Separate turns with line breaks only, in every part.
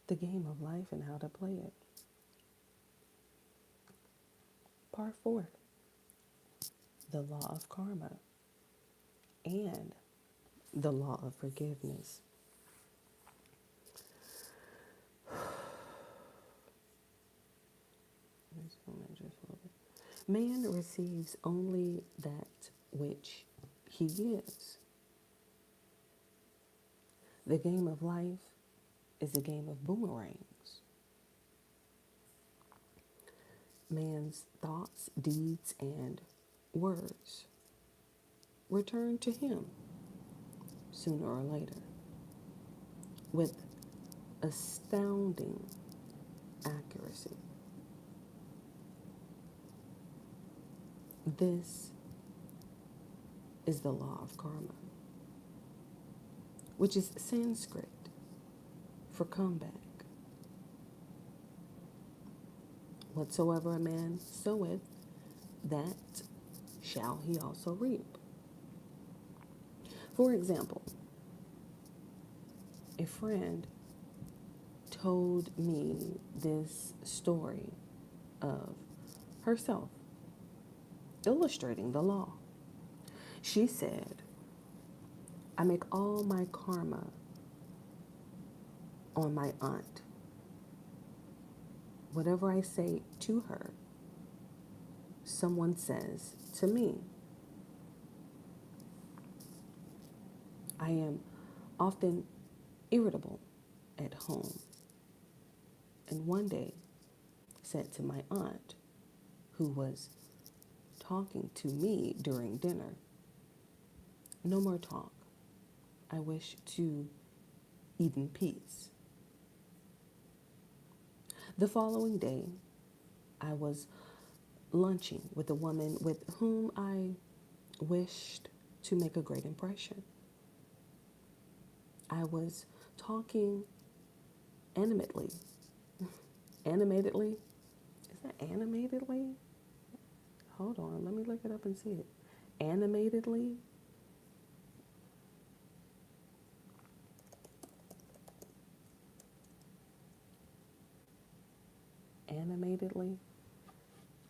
the game of life and how to play it. Part 4, the law of karma and the law of forgiveness. Man receives only that which he gives. The game of life is a game of boomerangs. Man's thoughts, deeds, and words return to him sooner or later with astounding accuracy. This is the law of karma, which is Sanskrit for comeback. Whatsoever a man soweth, that shall he also reap. For example, a friend told me this story of herself, illustrating the law. She said, I make all my karma on my aunt. Whatever I say to her, someone says to me. I am often irritable at home, and one day said to my aunt, who was talking to me during dinner, no more talk. I wish to eat in peace. The following day, I was lunching with a woman with whom I wished to make a great impression. I was talking animatedly. Animatedly? Is that animatedly? Hold on, let me look it up and see it. Animatedly? Animatedly?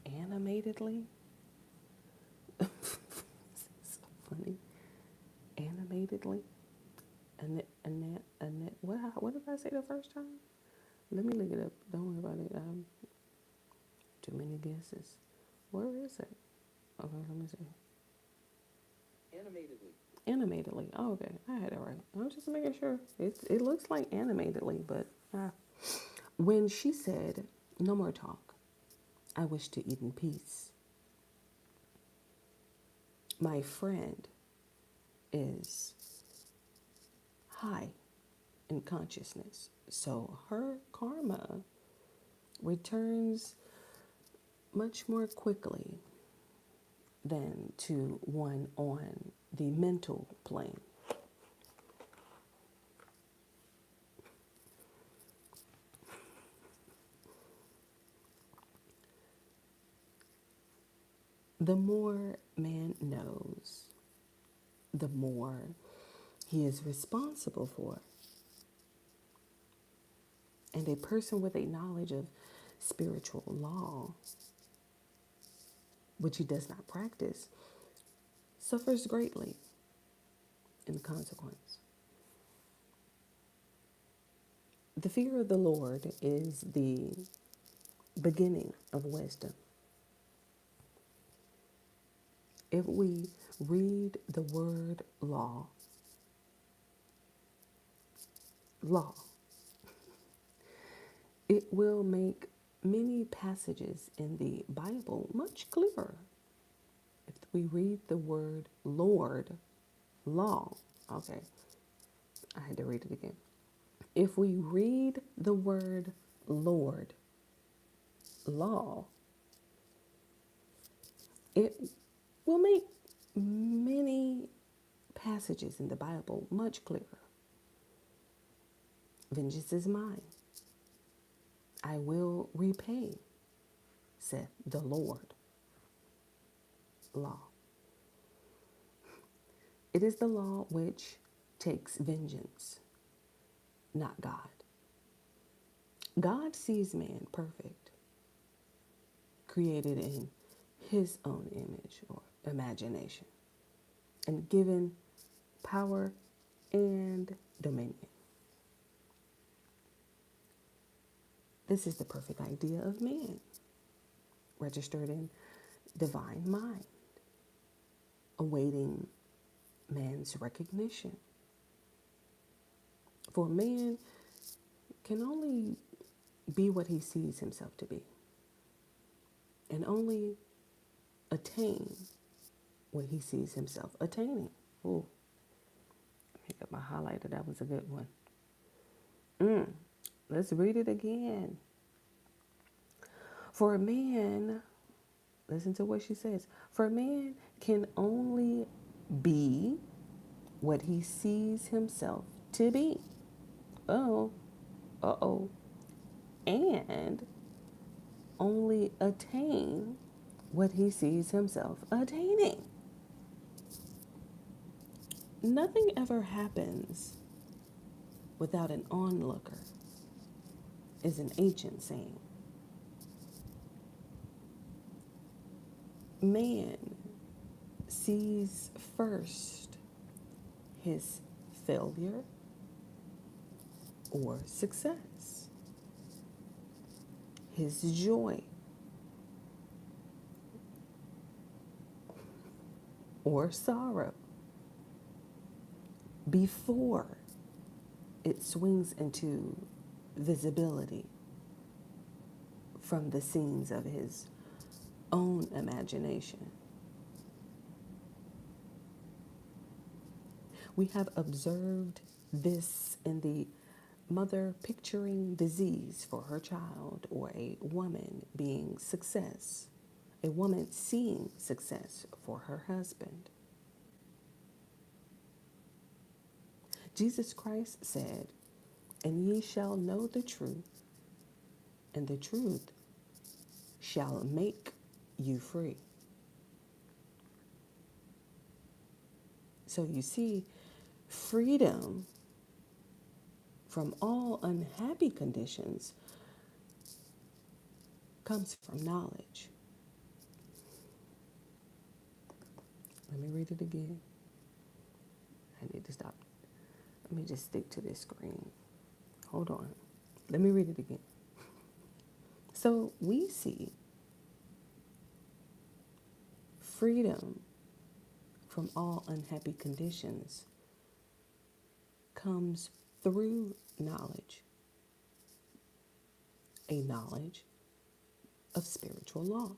Animatedly? So funny. Animatedly? What did I say the first time? Let me look it up. Don't worry about it. Too many guesses. Where is it? Okay, let me see.
Animatedly.
Animatedly. Oh, okay. I had it right. I'm just making sure. It looks like animatedly, but when she said, no more talk, I wish to eat in peace. My friend is high in consciousness. So her karma returns much more quickly than to one on the mental plane. The more man knows, the more he is responsible for. And a person with a knowledge of spiritual law, which he does not practice, suffers greatly in consequence. The fear of the Lord is the beginning of wisdom. If we read the word law, it will make many passages in the Bible much clearer. If we read the word Lord, law, okay, I had to read it again. If we read the word Lord, law, it will make many passages in the Bible much clearer. Vengeance is mine. I will repay, saith the Lord. Law. It is the law which takes vengeance, not God. God sees man perfect, created in his own image or imagination, and given power and dominion. This is the perfect idea of man, registered in divine mind, awaiting man's recognition. For man can only be what he sees himself to be, and only attain what he sees himself attaining. Ooh, let me get my highlighter. That was a good one. Let's read it again. For a man, listen to what she says. For a man can only be what he sees himself to be. Oh, uh-oh. And only attain what he sees himself attaining. Nothing ever happens without an onlooker, is an ancient saying. Man sees first his failure or success, his joy or sorrow, before it swings into visibility from the scenes of his own imagination. We have observed this in the mother picturing disease for her child, or a woman being success, a woman seeing success for her husband. Jesus Christ said, "And ye shall know the truth, and the truth shall make you free." So you see, freedom from all unhappy conditions comes from knowledge. Let me read it again. I need to stop. Let me just stick to this screen. Hold on. Let me read it again. So we see freedom from all unhappy conditions comes through knowledge, a knowledge of spiritual law.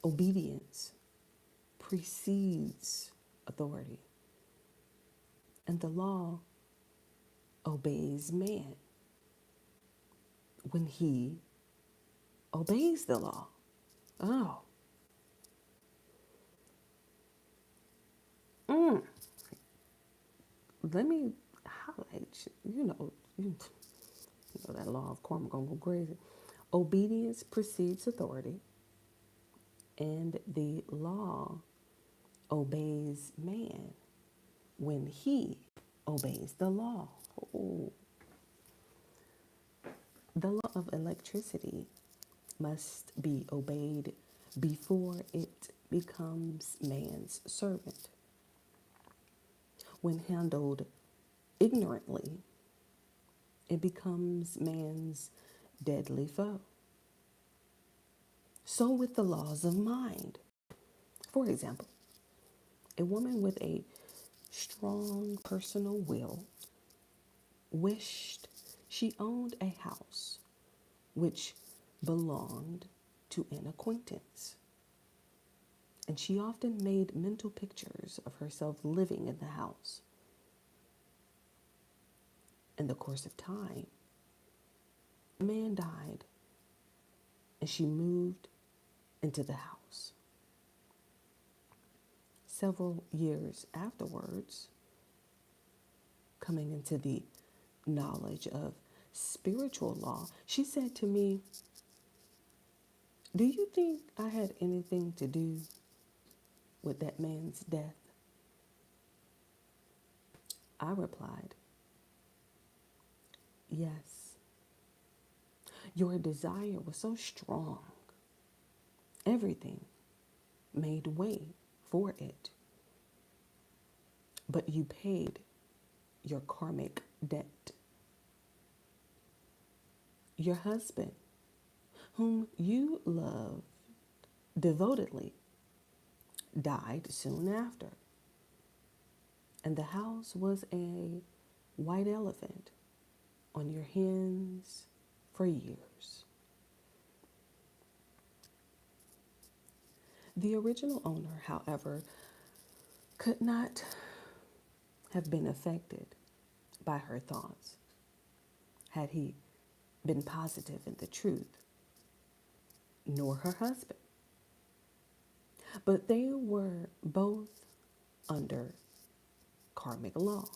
Obedience precedes authority, and the law obeys man when he obeys the law. Oh. Let me highlight, you know that law of karma gonna go crazy. Obedience precedes authority, and the law obeys man when he obeys the law. Oh. The law of electricity must be obeyed before it becomes man's servant. When handled ignorantly, it becomes man's deadly foe. So with the laws of mind. For example, a woman with a strong personal will wished she owned a house which belonged to an acquaintance. And she often made mental pictures of herself living in the house. In the course of time, the man died, and she moved into the house. Several years afterwards, coming into the knowledge of spiritual law, she said to me, "Do you think I had anything to do with that man's death?" I replied, Yes, your desire was so strong, everything made way for it, but you paid your karmic debt. Your husband, whom you loved devotedly, died soon after, and the house was a white elephant on your hands for years. The original owner, however, could not have been affected by her thoughts had he been positive in the truth, nor her husband. But they were both under karmic law.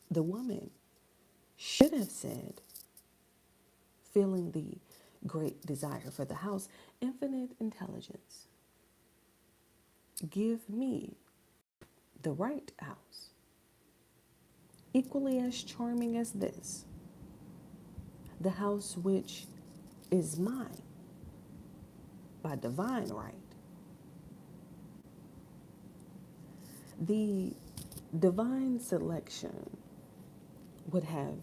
The woman should have said, feeling the great desire for the house, infinite intelligence, give me the right house, equally as charming as this, the house which is mine by divine right. The divine selection would have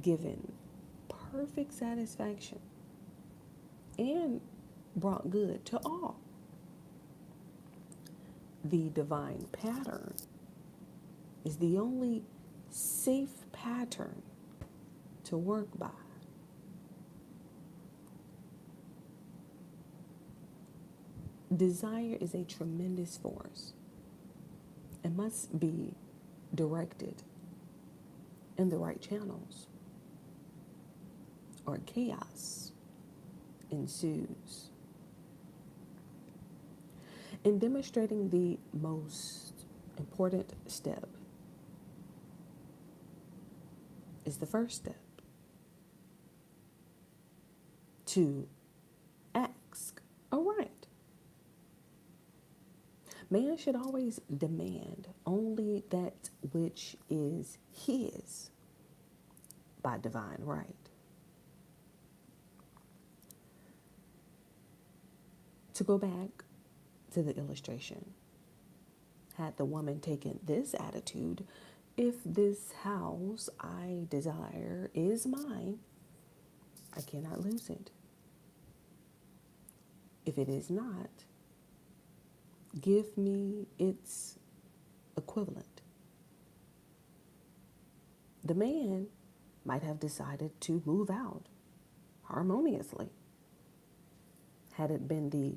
given perfect satisfaction and brought good to all. The divine pattern is the only safe pattern to work by. Desire is a tremendous force and must be directed in the right channels, or chaos ensues. In demonstrating the most important step is the first step, to ask aright. Man should always demand only that which is his by divine right. To go back to the illustration, had the woman taken this attitude, if this house I desire is mine, I cannot lose it. If it is not, give me its equivalent. The man might have decided to move out harmoniously had it been the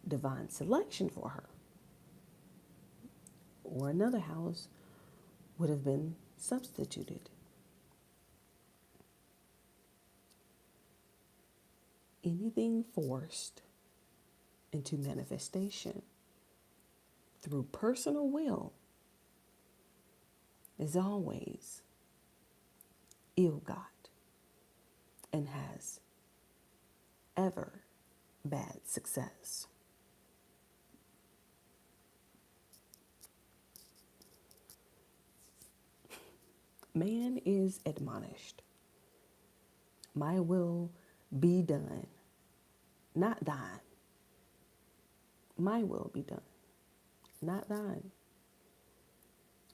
divine selection for her, or another house would have been substituted. Anything forced into manifestation through personal will is always ill-got and has ever bad success. Man is admonished, my will be done, not thine. My will be done, not thine.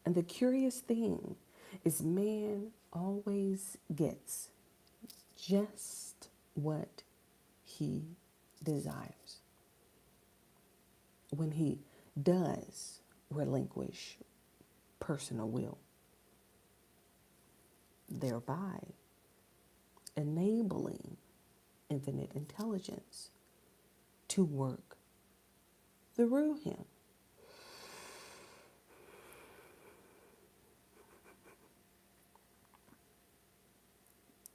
And the curious thing is, man always gets just what he desires when he does relinquish personal will, thereby enabling infinite intelligence to work through him.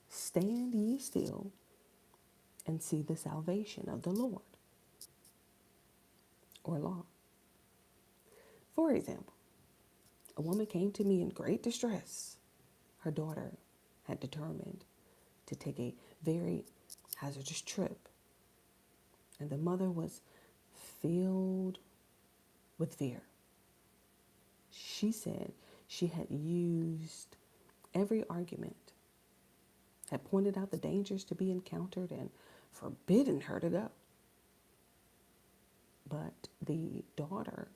Stand ye still and see the salvation of the Lord, or law. For example, a woman came to me in great distress. Her daughter had determined to take a very hazardous trip, and the mother was filled with fear. She said she had used Every argument had pointed out the dangers to be encountered and forbidden her to go. But the daughter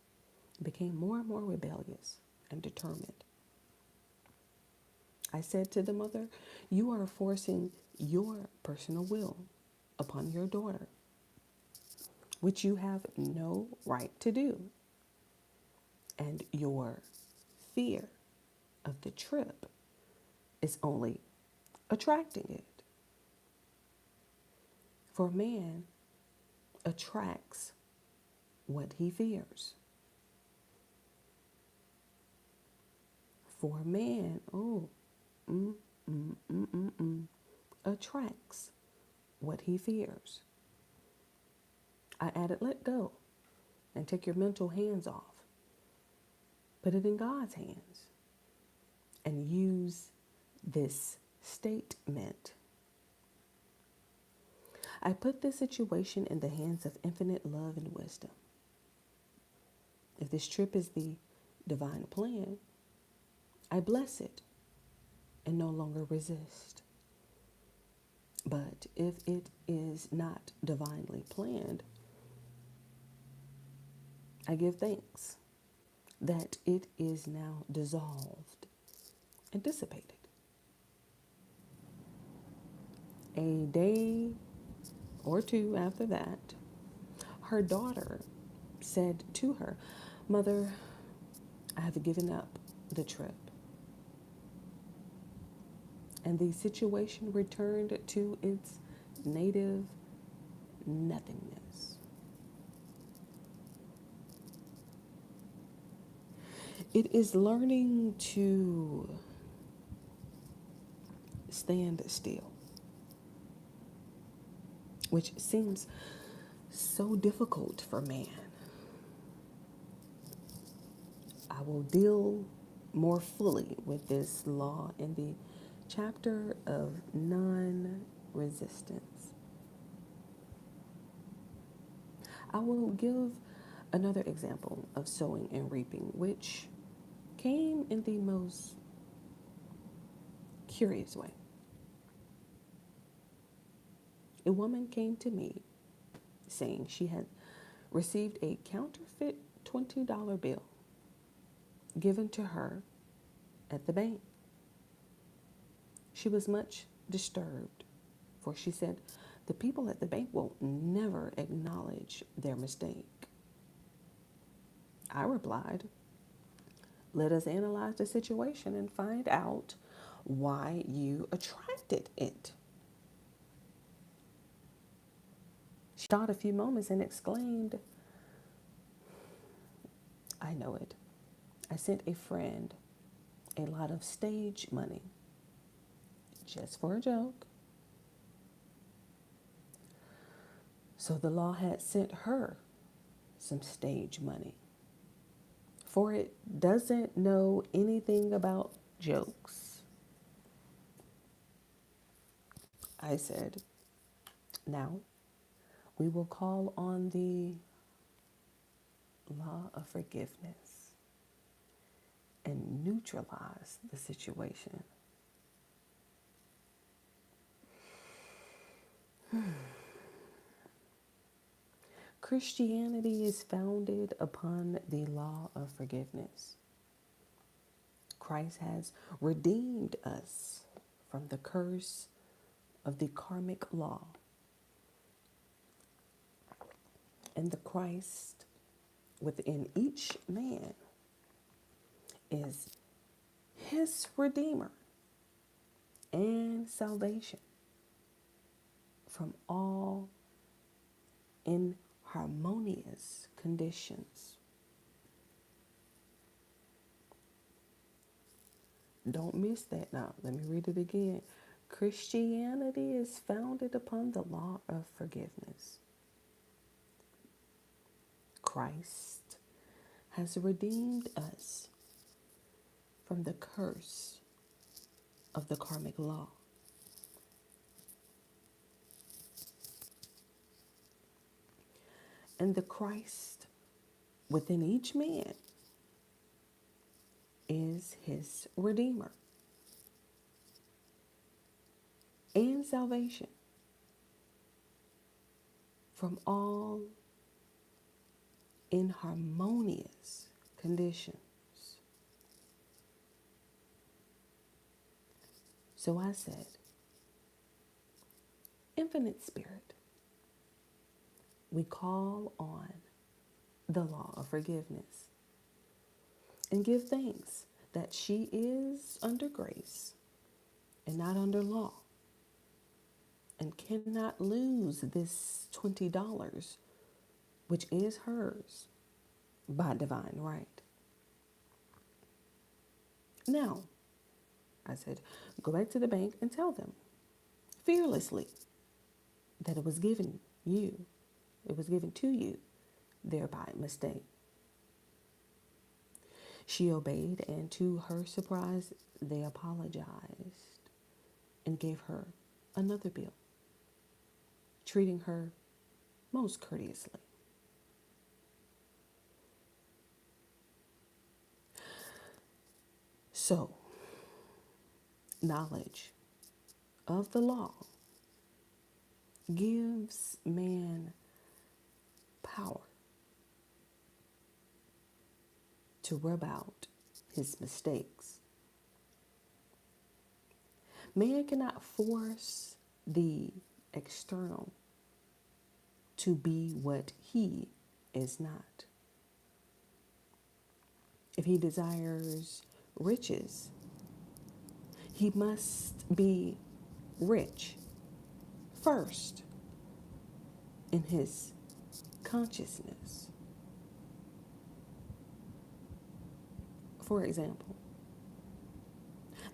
became more and more rebellious and determined. I said to the mother, "You are forcing your personal will upon your daughter, which you have no right to do. And your fear of the trip is only attracting it. For man attracts what he fears. For man, attracts what he fears." I added, "Let go and take your mental hands off. Put it in God's hands and use this statement. I put this situation in the hands of infinite love and wisdom. If this trip is the divine plan, I bless it and no longer resist. But if it is not divinely planned, I give thanks that it is now dissolved and dissipated." A day or two after that, her daughter said to her, "Mother, I have given up the trip." And the situation returned to its native nothingness. It is learning to stand still, which seems so difficult for man. I will deal more fully with this law in the chapter of non-resistance. I will give another example of sowing and reaping, which came in the most curious way. A woman came to me saying she had received a counterfeit $20 bill given to her at the bank. She was much disturbed, for she said the people at the bank will never acknowledge their mistake. I replied, "Let us analyze the situation and find out why you attracted it." She thought a few moments and exclaimed, "I know it. I sent a friend a lot of stage money just for a joke. So the law had sent her some stage money, for it doesn't know anything about jokes." I said, "Now we will call on the law of forgiveness and neutralize the situation." Christianity is founded upon the law of forgiveness. Christ has redeemed us from the curse of the karmic law. And the Christ within each man is his Redeemer and salvation from all inharmonious conditions. Don't miss that now. Let me read it again. Christianity is founded upon the law of forgiveness. Christ has redeemed us from the curse of the karmic law. And the Christ within each man is his Redeemer and salvation from all inharmonious conditions. So I said, Infinite Spirit, we call on the law of forgiveness and give thanks that she is under grace and not under law and cannot lose this $20, which is hers by divine right. Now, I said, go back to the bank and tell them fearlessly that it was given to you, thereby mistake. She obeyed, and to her surprise, they apologized and gave her another bill, treating her most courteously. So, knowledge of the law gives man power to rub out his mistakes. Man cannot force the external to be what he is not. If he desires riches, he must be rich first in his consciousness. For example,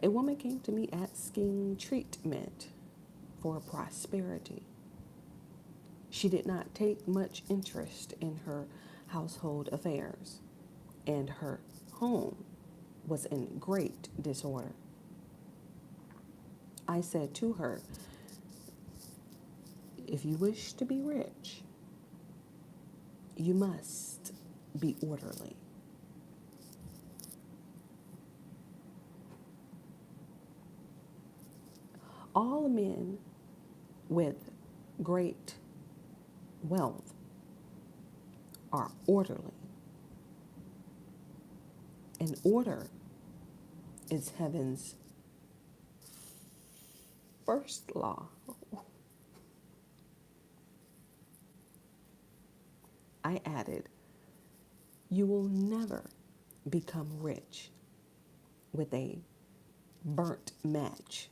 a woman came to me asking treatment for prosperity. She did not take much interest in her household affairs, and her home was in great disorder. I said to her, if you wish to be rich, you must be orderly. All men with great wealth are orderly. And order is heaven's first law. I added, you will never become rich with a burnt match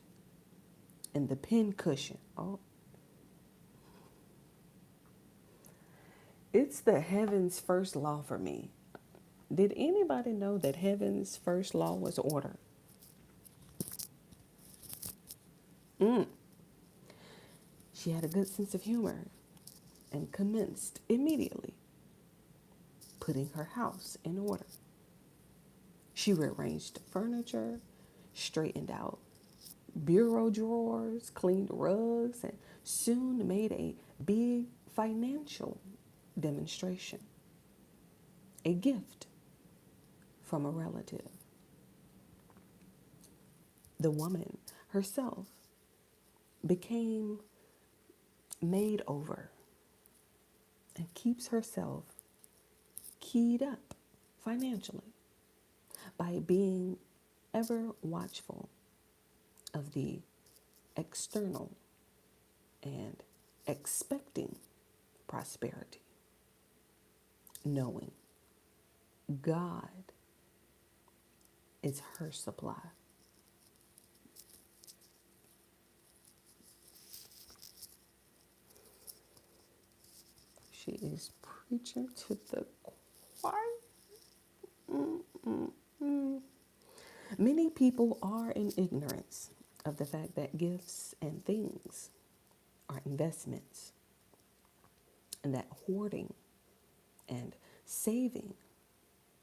in the pin cushion. Oh, it's the heaven's first law for me. Did anybody know that heaven's first law was order? She had a good sense of humor and commenced immediately putting her house in order. She rearranged furniture, straightened out bureau drawers, cleaned rugs, and soon made a big financial demonstration, a gift from a relative. The woman herself became made over and keeps herself keyed up financially by being ever watchful of the external and expecting prosperity, knowing God is her supply. She is preaching to the choir. Many people are in ignorance of the fact that gifts and things are investments, and that hoarding and saving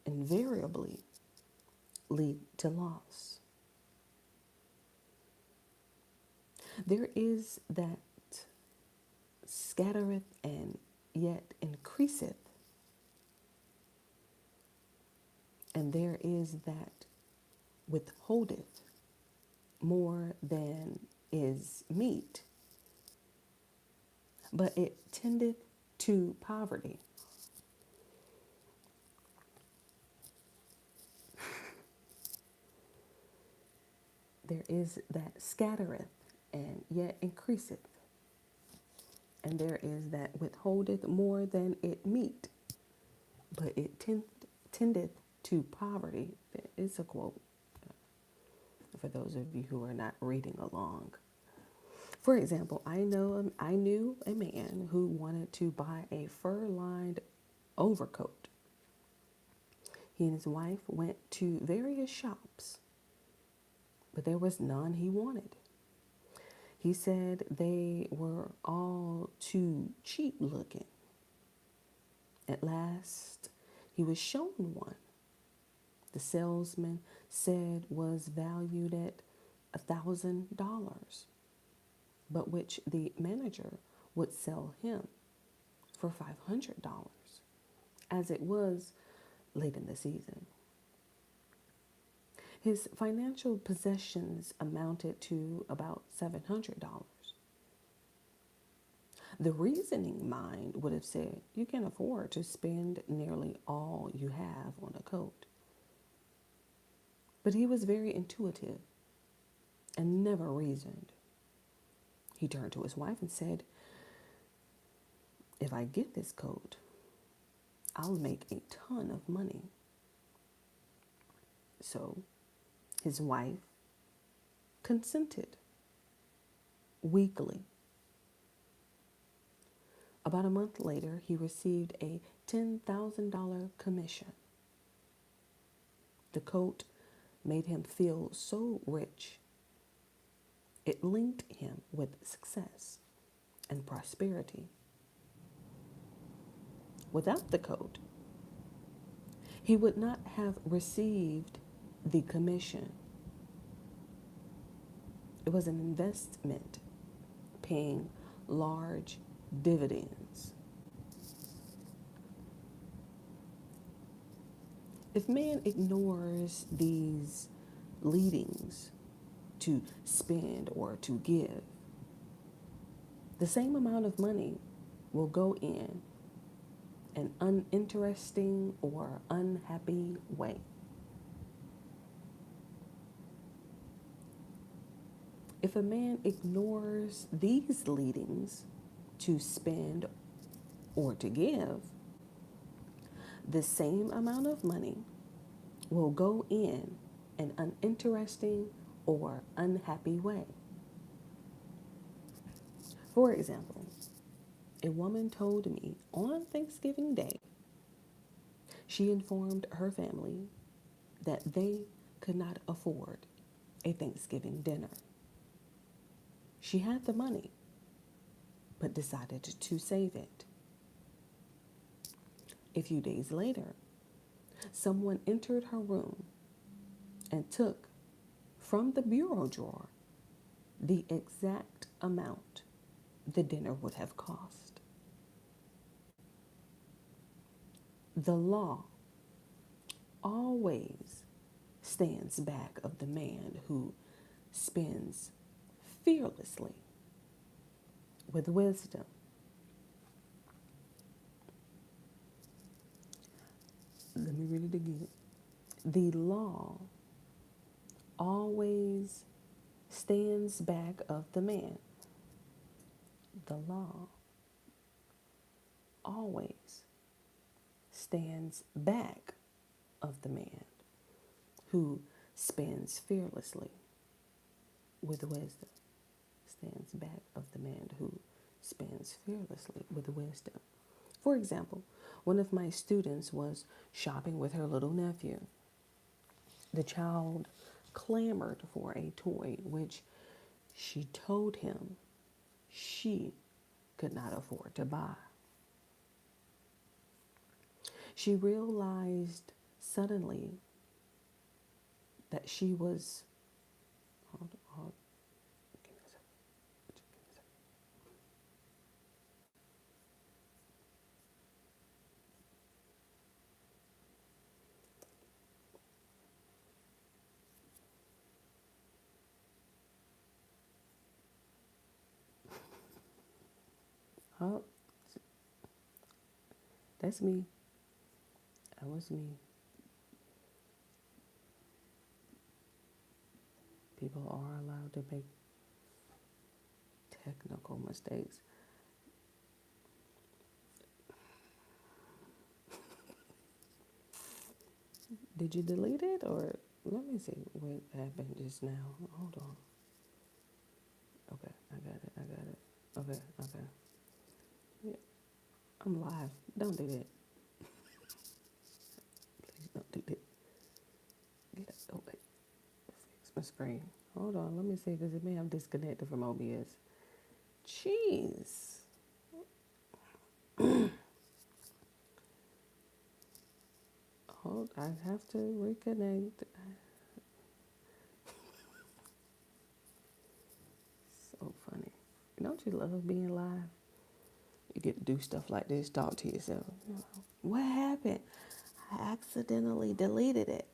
invariably lead to loss. There is that scattereth and yet increaseth, and there is that withholdeth more than is meat, but it tendeth to poverty. There is that scattereth and yet increaseth, and there is that withholdeth more than it meet, but it tendeth to poverty. It's a quote for those of you who are not reading along. For example, I knew a man who wanted to buy a fur-lined overcoat. He and his wife went to various shops, but there was none he wanted. He said they were all too cheap looking. At last, he was shown one. The salesman said was valued at $1,000, but which the manager would sell him for $500, as it was late in the season. His financial possessions amounted to about $700. The reasoning mind would have said, you can afford to spend nearly all you have on a coat. But he was very intuitive and never reasoned. He turned to his wife and said, if I get this coat, I'll make a ton of money. So his wife consented weakly. About a month later, he received a $10,000 commission. The coat made him feel so rich. It linked him with success and prosperity. Without the coat, he would not have received the commission. It was an investment paying large dividends. If man ignores these leadings to spend or to give, the same amount of money will go in an uninteresting or unhappy way. If a man ignores these leadings to spend or to give, the same amount of money will go in an uninteresting or unhappy way. For example, a woman told me on Thanksgiving Day, she informed her family that they could not afford a Thanksgiving dinner. She had the money, but decided to save it. A few days later, someone entered her room and took from the bureau drawer the exact amount the dinner would have cost. The law always stands back of the man who spends fearlessly with wisdom. Let me read it again. The law always stands back of the man. The law always stands back of the man who spends fearlessly with wisdom. Stands back of the man who spends fearlessly with wisdom. For example, one of my students was shopping with her little nephew. The child clamored for a toy which she told him she could not afford to buy. She realized suddenly that she was, hold, give me a second. Oh, that's me. That was me. People are allowed to make technical mistakes. Did you delete it or let me see what happened just now? Hold on. Okay, I got it. I got it. Okay, okay. Yeah, I'm live. Don't do that. Please don't do that. Get up. Oh, wait. Fix my screen. Hold on. Let me see because it may have disconnected from OBS. Jeez. Hold. I have to reconnect. So funny. Don't you love being live? You get to do stuff like this. Talk to yourself. What happened? I accidentally deleted it.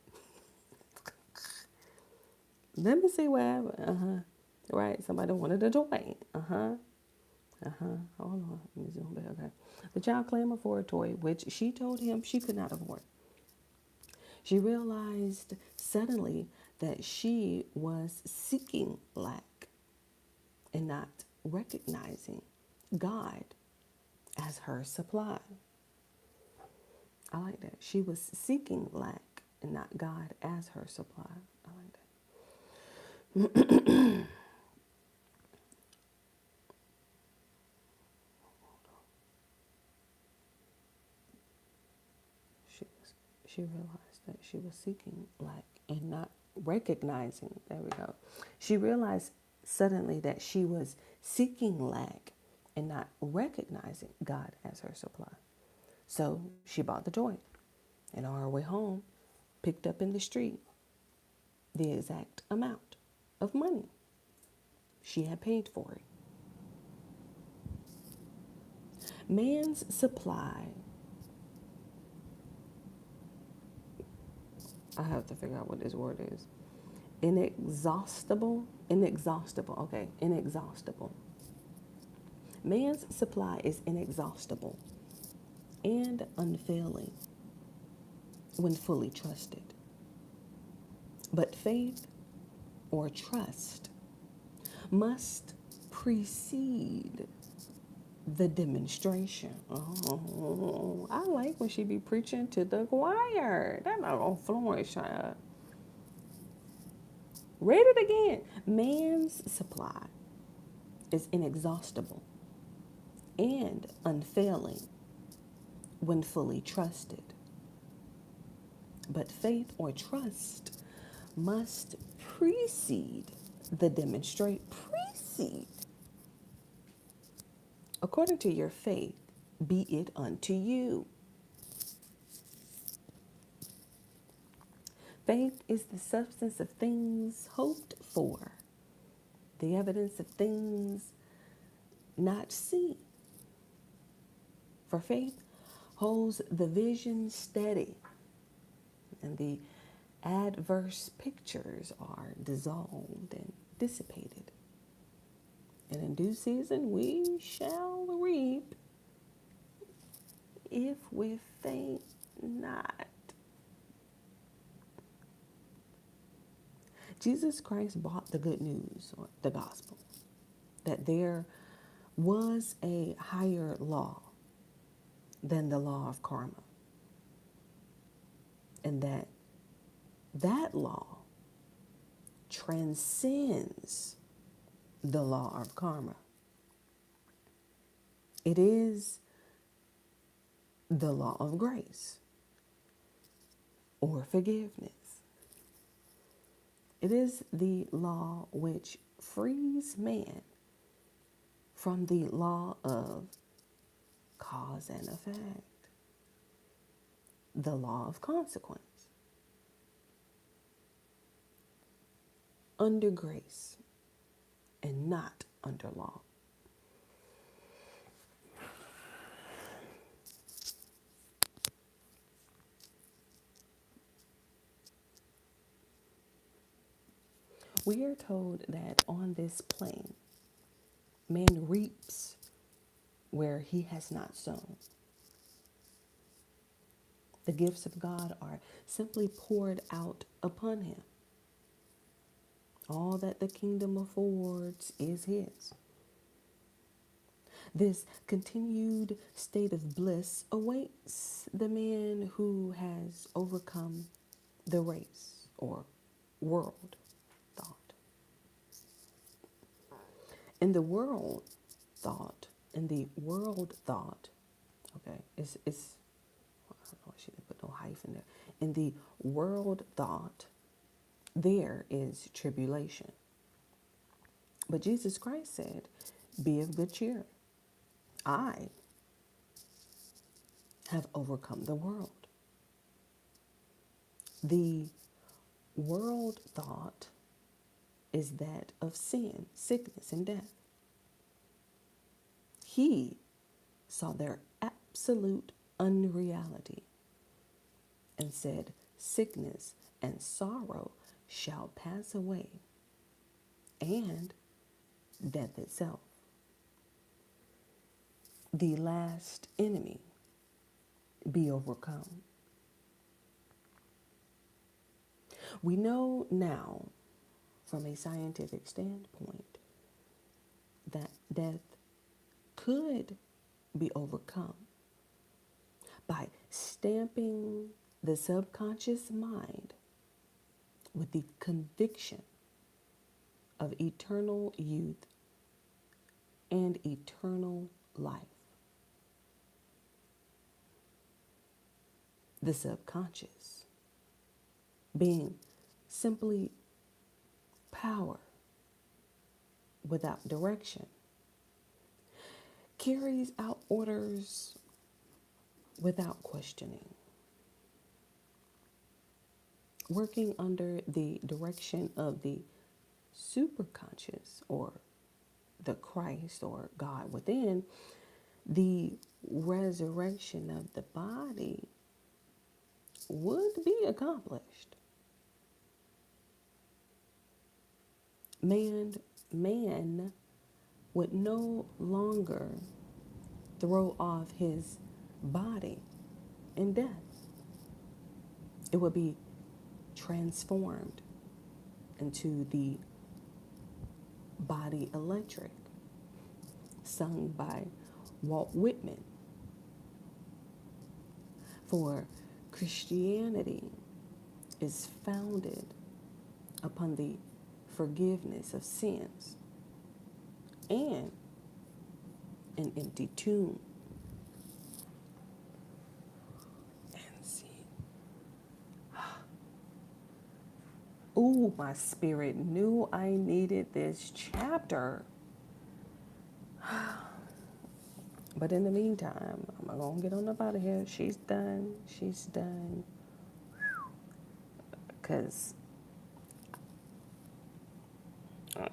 Let me see what happened. Right. Somebody wanted to join. Hold on. Let me zoom back. Okay. The child clamored for a toy, which she told him she could not afford. She realized suddenly that she was seeking lack and not recognizing God as her supply. I like that. She was seeking lack and not God as her supply. I like that. She realized that she was seeking lack and not recognizing. There we go. She realized suddenly that she was seeking lack and not recognizing God as her supply. So she bought the toy and on her way home, picked up in the street the exact amount of money she had paid for it. Man's supply, I have to figure out what this word is. Inexhaustible, okay, inexhaustible. Man's supply is inexhaustible and unfailing when fully trusted. But faith or trust must precede the demonstration. Oh, I like when she be preaching to the choir. That not gonna flourish. Read it again. Man's supply is inexhaustible and unfailing when fully trusted. But faith or trust must precede the demonstrate. Precede. According to your faith, be it unto you. Faith is the substance of things hoped for, the evidence of things not seen. For faith holds the vision steady, and the adverse pictures are dissolved and dissipated. And in due season we shall reap if we faint not. Jesus Christ brought the good news, or the gospel, that there was a higher law than the law of karma, and that law transcends the law of karma. It is the law of grace or forgiveness. It is the law which frees man from the law of cause and effect, the law of consequence, under grace and not under law. We are told that on this plane, man reaps where he has not sown. The gifts of God are simply poured out upon him. All that the kingdom affords is his. This continued state of bliss awaits the man who has overcome the race or world thought. In the world thought, okay, it's I don't know, she didn't put no hyphen there. In the world thought, there is tribulation. But Jesus Christ said, be of good cheer. I have overcome the world. The world thought is that of sin, sickness, and death. He saw their absolute unreality and said, sickness and sorrow shall pass away, and death itself. The last enemy be overcome. We know now, from a scientific standpoint, that death could be overcome by stamping the subconscious mind with the conviction of eternal youth and eternal life. The subconscious being simply power without direction, carries out orders without questioning, working under the direction of the superconscious or the Christ or God within. The resurrection of the body would be accomplished. Man would no longer throw off his body in death. It would be transformed into the body electric, sung by Walt Whitman. For Christianity is founded upon the forgiveness of sins and an empty tomb. And see. Ooh, my spirit knew I needed this chapter. But in the meantime, I'm going to get on up out of here. She's done. She's done. Because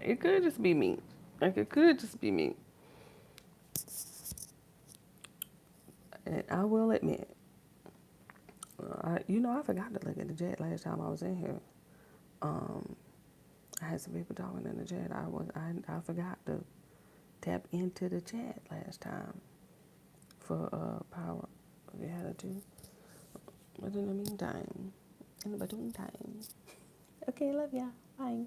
it could just be me. Like, it could just be me. And I will admit, I forgot to look at the chat last time I was in here. I had some people talking in the chat. I forgot to tap into the chat last time for power of the attitude. But in the meantime, in the between time. Okay, love ya. Bye.